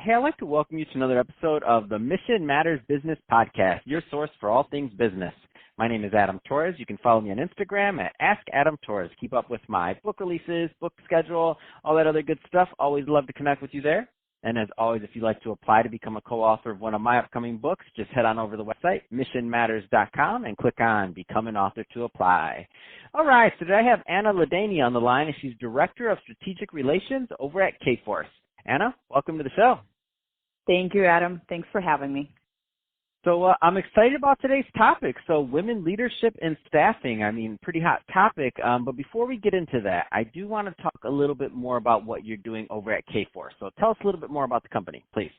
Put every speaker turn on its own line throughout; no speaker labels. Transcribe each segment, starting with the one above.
Hey, I'd like to welcome you to another episode of the Mission Matters Business Podcast, your source for all things business. My name is Adam Torres. You can follow me on Instagram at AskAdamTorres. Keep up with my book releases, book schedule, all that other good stuff. Always love to connect with you there. And as always, if you'd like to apply to become a co-author of one of my upcoming books, just head on over to the website, missionmatters.com, and click on Become an Author to apply. All right, so today I have Anna Ladanyi on the line, and she's Director of Strategic Relations over at Kforce. Anna, welcome to the show.
Thank you, Adam. Thanks for having me.
So I'm excited about today's topic. So women leadership and staffing, pretty hot topic. But before we get into that, I do want to talk a little bit more about what you're doing over at Kforce. So tell us a little bit more about the company, please.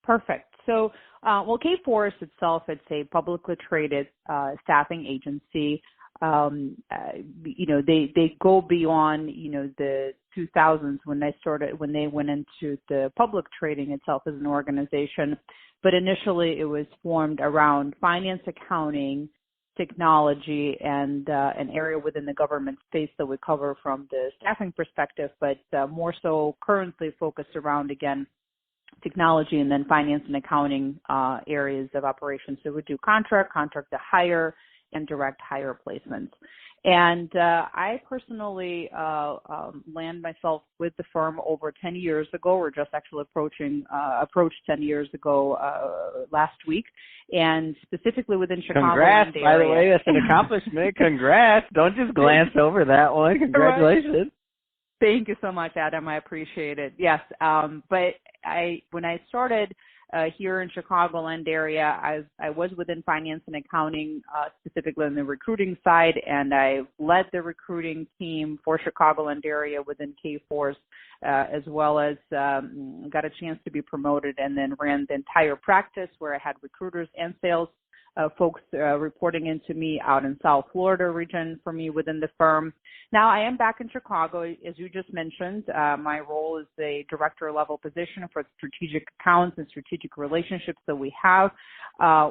Perfect. So, Kforce itself, it's a publicly traded staffing agency. They go beyond, the 2000s when they went into the public trading itself as an organization. But initially it was formed around finance, accounting, technology, and an area within the government space that we cover from the staffing perspective, but more so currently focused around, again, technology and then finance and accounting areas of operations. So we do contract to hire, and direct hire placements. And I personally land myself with the firm over 10 years ago. We're just actually approached 10 years ago last week, and specifically within Chicago.
Congrats, by the way, that's an accomplishment. Congrats. Don't just glance over that one. Congratulations.
Thank you so much, Adam. I appreciate it. Yes, but when I started here in Chicagoland area, I was within finance and accounting, specifically on the recruiting side, and I led the recruiting team for Chicagoland area within Kforce, as well as got a chance to be promoted and then ran the entire practice where I had recruiters and sales folks reporting into me out in South Florida region for me within the firm. Now I am back in Chicago, as you just mentioned. My role is a director level position for strategic accounts and strategic relationships that we have.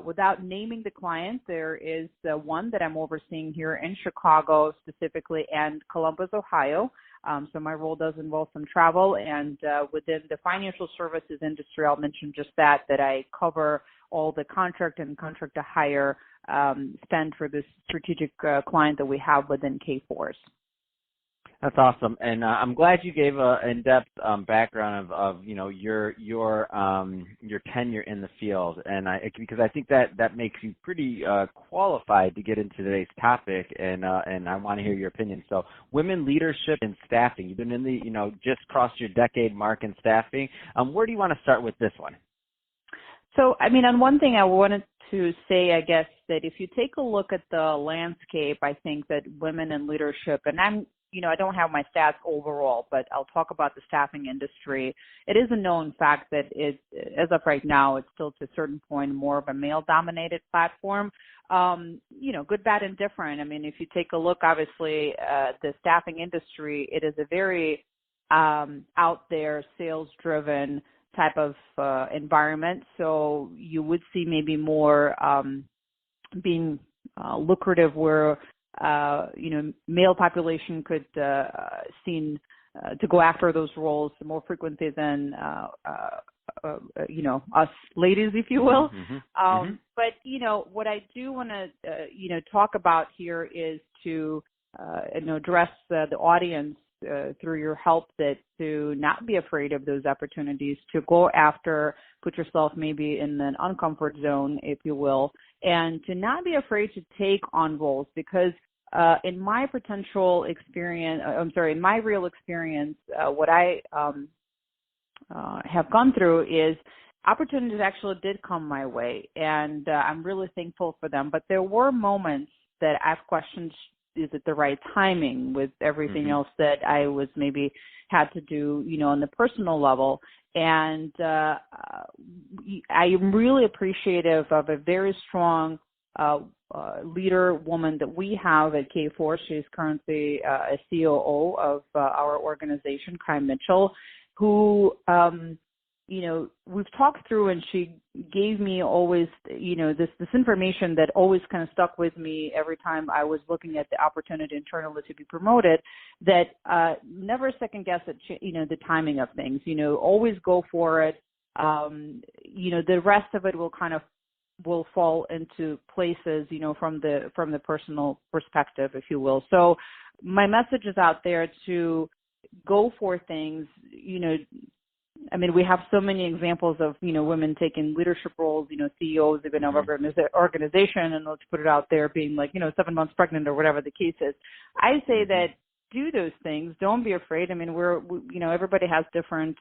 Without naming the client, there is one that I'm overseeing here in Chicago specifically and Columbus, Ohio. So my role does involve some travel, and within the financial services industry, I'll mention just that I cover all the contract and contract to hire spend for this strategic client that we have within Kforce.
That's awesome, and I'm glad you gave an in-depth background of your tenure in the field, and because I think that makes you pretty qualified to get into today's topic, and I want to hear your opinion. So, women leadership and staffing. You've been in the just crossed your decade mark in staffing. Where do you want to start with this one?
So, on one thing I wanted to say, I guess, that if you take a look at the landscape, I think that women in leadership, and I don't have my stats overall, but I'll talk about the staffing industry. It is a known fact that as of right now, it's still to a certain point more of a male-dominated platform. Good, bad, and different. If you take a look, obviously, the staffing industry, it is a very out there, sales-driven type of environment. So you would see maybe more being lucrative where male population could seen to go after those roles more frequently than us ladies, if you will. But what I do want to talk about here is to address the audience through your help to not be afraid of those opportunities, to go after, put yourself maybe in an uncomfort zone, if you will, and to not be afraid to take on roles, because in my real experience, what I have gone through is opportunities actually did come my way, and I'm really thankful for them. But there were moments that I've questioned, is it the right timing with everything else that I was maybe had to do, on the personal level. And I am really appreciative of a very strong leader woman that we have at Kforce. She's currently a COO of our organization, Kai Mitchell, who we've talked through, and she gave me always, this information that always kind of stuck with me every time I was looking at the opportunity internally to be promoted, that never second guess at, the timing of things, always go for it. The rest of it will fall into places, from the personal perspective, if you will. So my message is out there to go for things. We have so many examples of, women taking leadership roles, CEOs of an organization, and let's put it out there, being 7 months pregnant or whatever the case is. I say that do those things. Don't be afraid. Everybody has different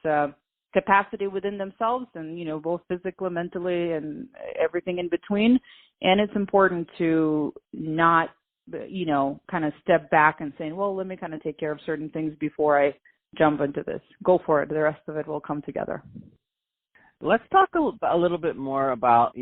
capacity within themselves, and, both physically, mentally, and everything in between. And it's important to not, kind of step back and saying, well, let me kind of take care of certain things before I jump into this. Go for it. The rest of it will come together.
Let's talk a little bit more about,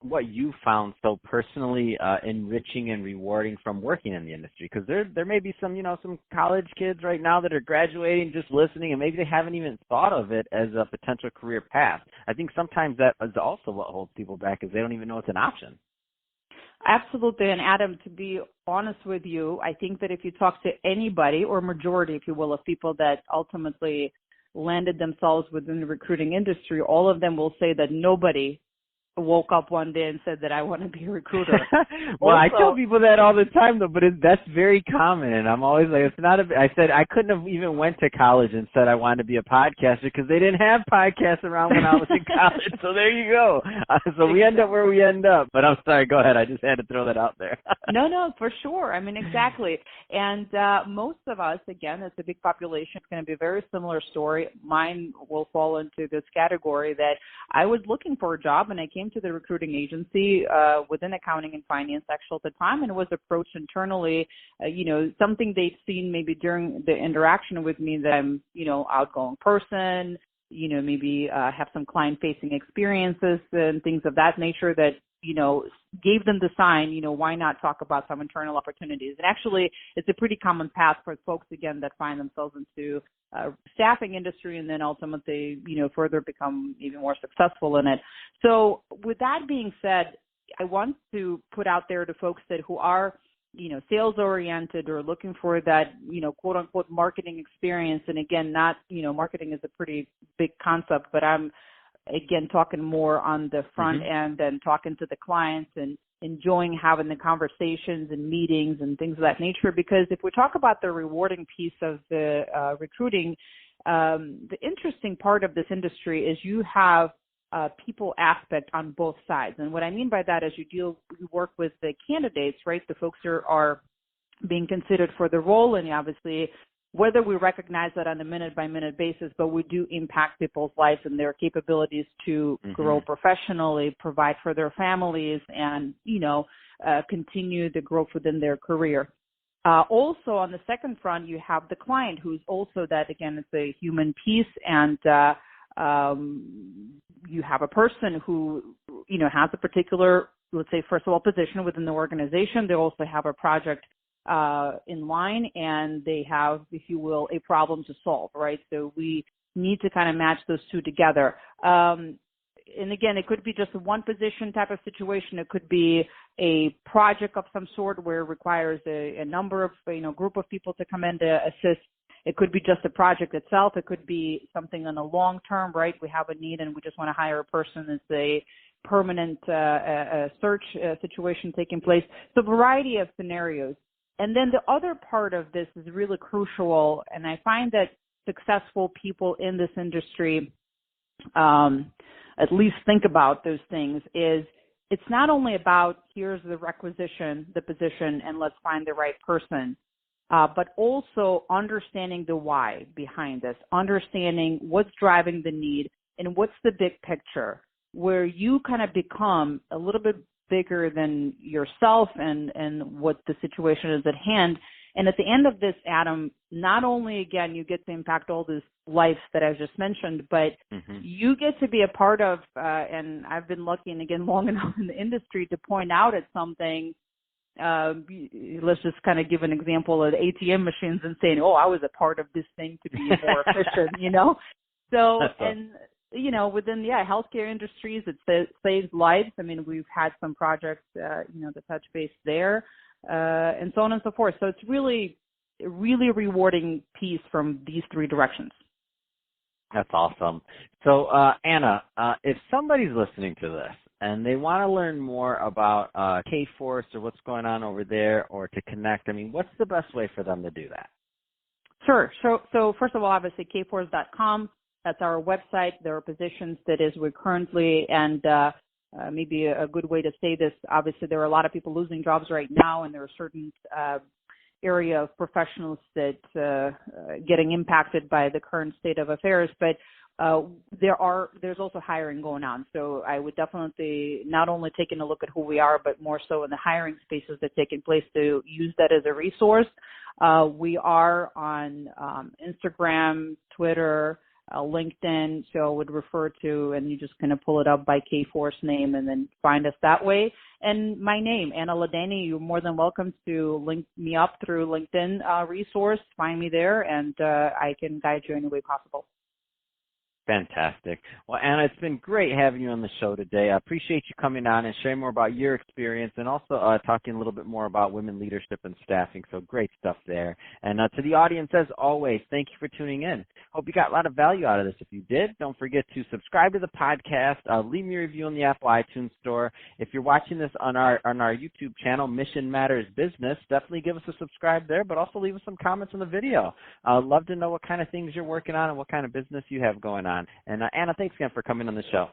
what you found so personally enriching and rewarding from working in the industry, because there may be some, some college kids right now that are graduating, just listening, and maybe they haven't even thought of it as a potential career path. I think sometimes that is also what holds people back, is they don't even know it's an option.
Absolutely. And Adam, to be honest with you, I think that if you talk to anybody, or majority, if you will, of people that ultimately landed themselves within the recruiting industry, all of them will say that nobody woke up one day and said that I want to be a recruiter.
Well, I tell people that all the time, though, but that's very common, and I'm always like, it's not I said I couldn't have even went to college and said I wanted to be a podcaster, because they didn't have podcasts around when I was in college. So there you go. So we end up where we end up. But I'm sorry, go ahead. I just had to throw that out there.
No, for sure. Exactly. And most of us, again, it's a big population. It's going to be a very similar story. Mine will fall into this category that I was looking for a job, and I came to the recruiting agency within accounting and finance actually at the time, and was approached internally, something they'd seen maybe during the interaction with me, that I'm, outgoing person, maybe have some client-facing experiences and things of that nature that, gave them the sign, why not talk about some internal opportunities. And actually, it's a pretty common path for folks, again, that find themselves into staffing industry and then ultimately, further become even more successful in it. So with that being said, I want to put out there to folks who are, sales oriented or looking for that, quote unquote marketing experience. And again, not, marketing is a pretty big concept, but I'm, again, talking more on the front end and talking to the clients and enjoying having the conversations and meetings and things of that nature. Because if we talk about the rewarding piece of the recruiting, the interesting part of this industry is you have people aspect on both sides. And what I mean by that is you work with the candidates, right? The folks who are being considered for the role, and obviously whether we recognize that on a minute-by-minute basis, but we do impact people's lives and their capabilities to grow professionally, provide for their families, and, continue the growth within their career. Also, on the second front, you have the client, who's also that, again, it's a human piece, and you have a person who, has a particular, let's say, first of all, position within the organization. They also have a project in line, and they have, if you will, a problem to solve, right? So we need to kind of match those two together. And again, it could be just a one position type of situation. It could be a project of some sort where it requires a number of, group of people to come in to assist. It could be just a project itself. It could be something on a long term, right? We have a need and we just want to hire a person. It's a permanent search situation taking place. So a variety of scenarios. And then the other part of this is really crucial, and I find that successful people in this industry at least think about those things, is it's not only about here's the requisition, the position, and let's find the right person, but also understanding the why behind this, understanding what's driving the need and what's the big picture, where you kind of become a little bit bigger than yourself and what the situation is at hand. And at the end of this, Adam, not only, again, you get to impact all these lives that I just mentioned, but you get to be a part of, and I've been lucky, and again, long enough in the industry to point out at something. Let's just kind of give an example of ATM machines and saying, oh, I was a part of this thing to be more efficient, So, and within healthcare industries, it saves lives. I mean, we've had some projects, to touch base there, and so on and so forth. So it's really a really rewarding piece from these three directions.
That's awesome. So, Anna, if somebody's listening to this and they want to learn more about K-Force or what's going on over there or to connect, I mean, what's the best way for them to do that?
Sure. So first of all, obviously, kforce.com. That's our website. There are positions that is we currently, and maybe a good way to say this, obviously, there are a lot of people losing jobs right now, and there are certain area of professionals that getting impacted by the current state of affairs, but there's also hiring going on. So I would definitely not only taking a look at who we are, but more so in the hiring spaces that are taking place to use that as a resource. We are on Instagram, Twitter, LinkedIn, so I would refer to, and you just kind of pull it up by K-Force name and then find us that way. And my name, Anna Ladanyi, you're more than welcome to link me up through LinkedIn resource, find me there, and I can guide you any way possible.
Fantastic. Well, Anna, it's been great having you on the show today. I appreciate you coming on and sharing more about your experience and also talking a little bit more about women leadership and staffing. So great stuff there. And to the audience, as always, thank you for tuning in. Hope you got a lot of value out of this. If you did, don't forget to subscribe to the podcast. Leave me a review on the Apple iTunes Store. If you're watching this on our YouTube channel, Mission Matters Business, definitely give us a subscribe there, but also leave us some comments on the video. I'd love to know what kind of things you're working on and what kind of business you have going on. And Anna, thanks again for coming on the show.